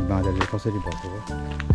बाँदरले कसरी बसेको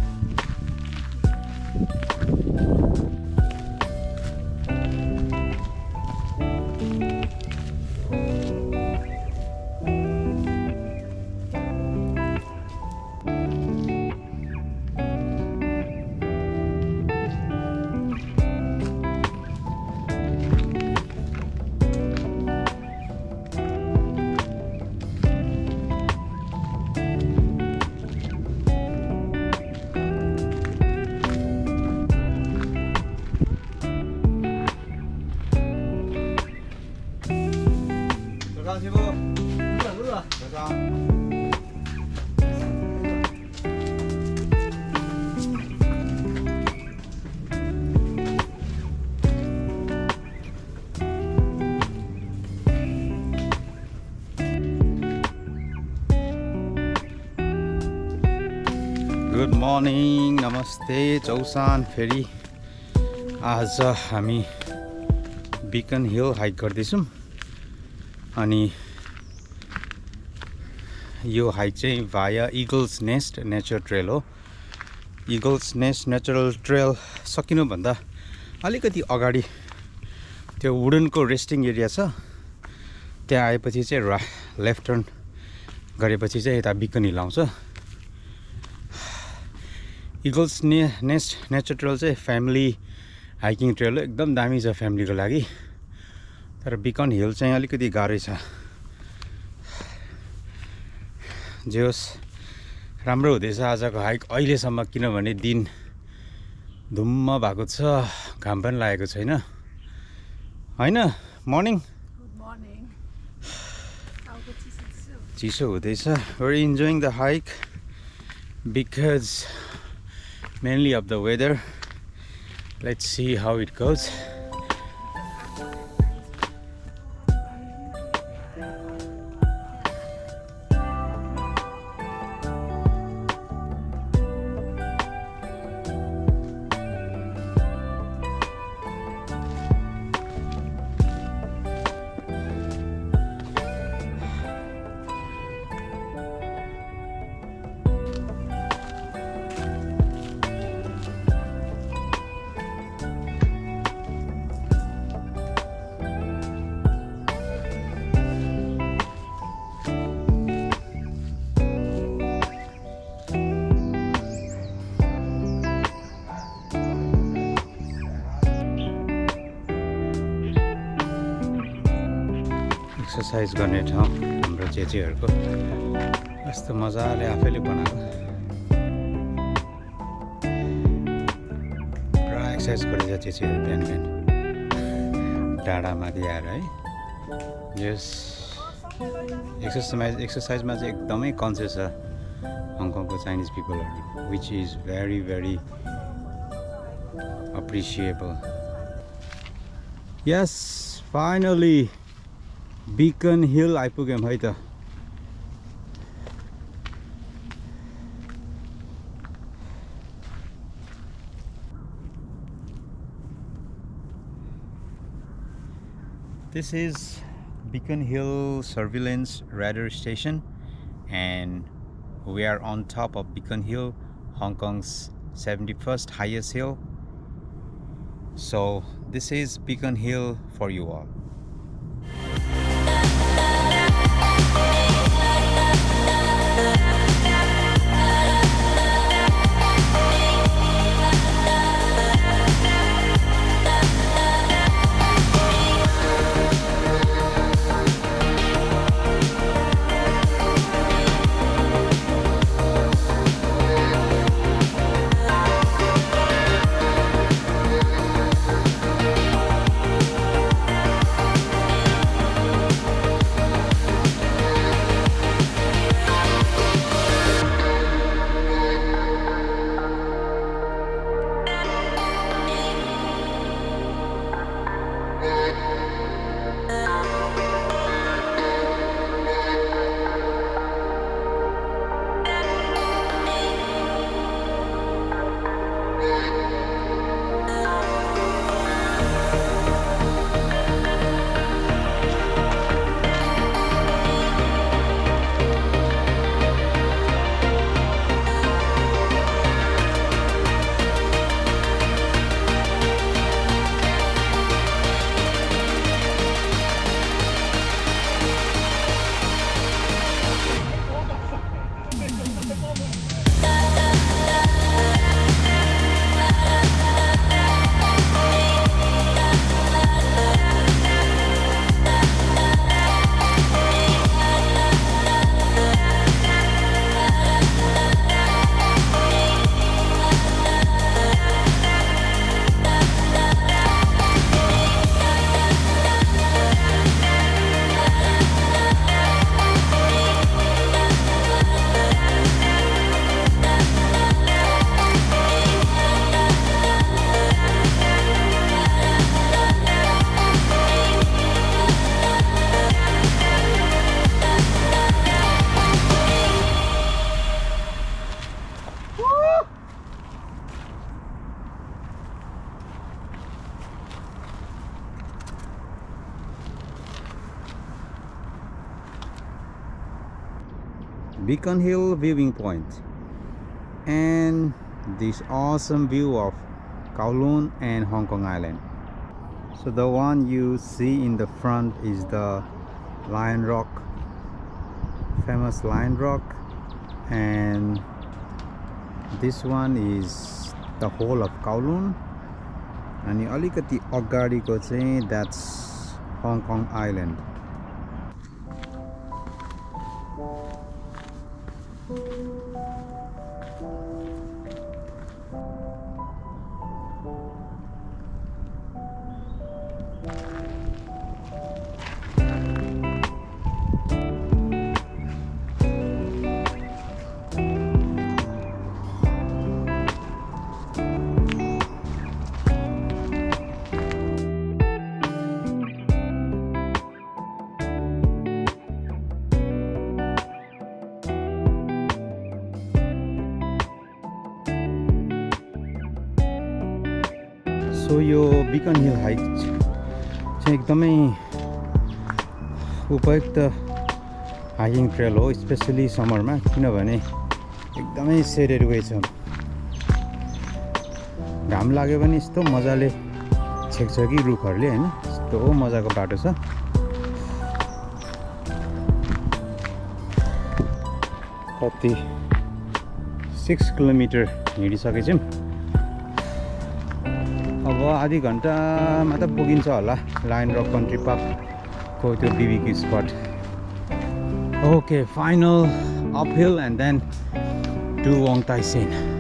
good morning नमस्ते चौसान फेरि आज हामी बिकन हिल हाइक गर्दैछौँ अनि यो हाइक चाहिँ भाया इगल्स नेस्ट नेचर ट्रेल हो इगल्स नेस्ट नेचरल ट्रेल सकिनुभन्दा अलिकति अगाडि त्यो वुडनको रेस्टिङ एरिया छ त्यहाँ आएपछि चाहिँ लेफ्ट टर्न गरेपछि चाहिँ यता बिकन हिल आउँछ इगल्स नेस्ट नेचर ट्रेल चाहिँ फ्यामिली हाइकिङ ट्रेल हो एकदम दामी छ फ्यामिलीको लागि तर बिकन हिल चाहिँ अलिकति गाह्रै छ जे होस् राम्रो हुँदैछ आजको हाइक अहिलेसम्म किनभने दिन धुम्म भएको छ घाम पनि लागेको छैन हैन मर्निङ चिसो हुँदैछ very enjoying the hike because mainly of the weather. Let's see how it goes. Exercise गर्ने ठाउँ हाम्रो चेचीहरूको यस्तो मजाले आफैले बनाएको पुरा एक्सर्साइज गरिन्छ चेचीहरू बिहान बिहान डाँडामा आएर है यस एक्सर्साइजमा चाहिँ एकदमै कन्सियस छ हङकङको चाइनिज पिपलहरू which is very very appreciable यस फाइनली बिकन हिल आइपुग्यौँ है त This is Beacon Hill Surveillance Radar Station and we are on top of Beacon Hill, Hong Kong's 71st highest hill. So this is Beacon Hill for you all. Beacon Hill viewing point, and this awesome view of Kowloon and Hong Kong Island. So the one you see in the front is the Lion Rock, famous Lion Rock, and this one is the whole of Kowloon. अनि अलिकति अगाडिको चाहिँ that's Hong Kong Island. So yo Beacon Hill hike चाहिँ एकदमै उपयुक्त hiking trail हो, specially समरमा, किनभने एकदमै सेडेड वे छ। घाम लाग्यो भने यस्तो मजाले छेक्छ कि रुखहरूले, हैन, यस्तो मजाको बाटो छ। कति 6 किलोमिटर हिँडिसकेछौँ। अब आधी घन्टामा त पुगिन्छ होला लायन रक कन्ट्री पार्कको त्यो BBQ spot. Okay, final uphill and then to Wong Tai Sin.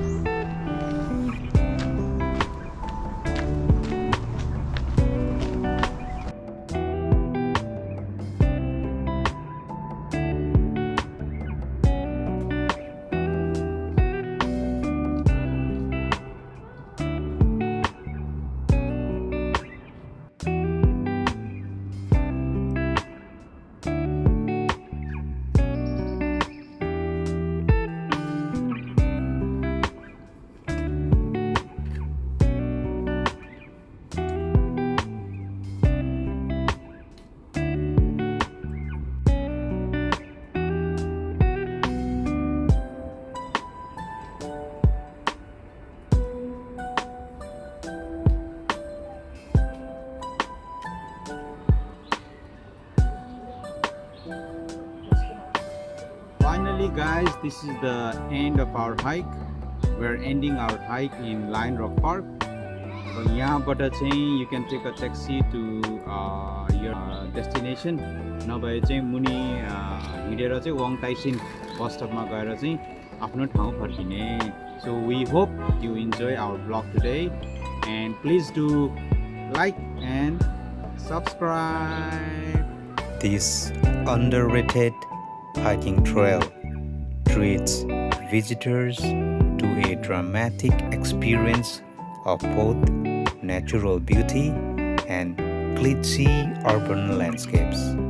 Finally guys, this is the end of our hike. We're ending our hike in Lion Rock Park. So यहाँबाट चाहिँ you can take a taxi to your destination. नभए चाहिँ मुनि हिँडेर चाहिँ Wang Tai Sen बस स्टपमा गएर चाहिँ आफ्नो ठाउँ फर्किने. So we hope you enjoy our vlog today, and please do like and subscribe. This underrated hiking trail treats visitors to a dramatic experience of both natural beauty and glitzy urban landscapes.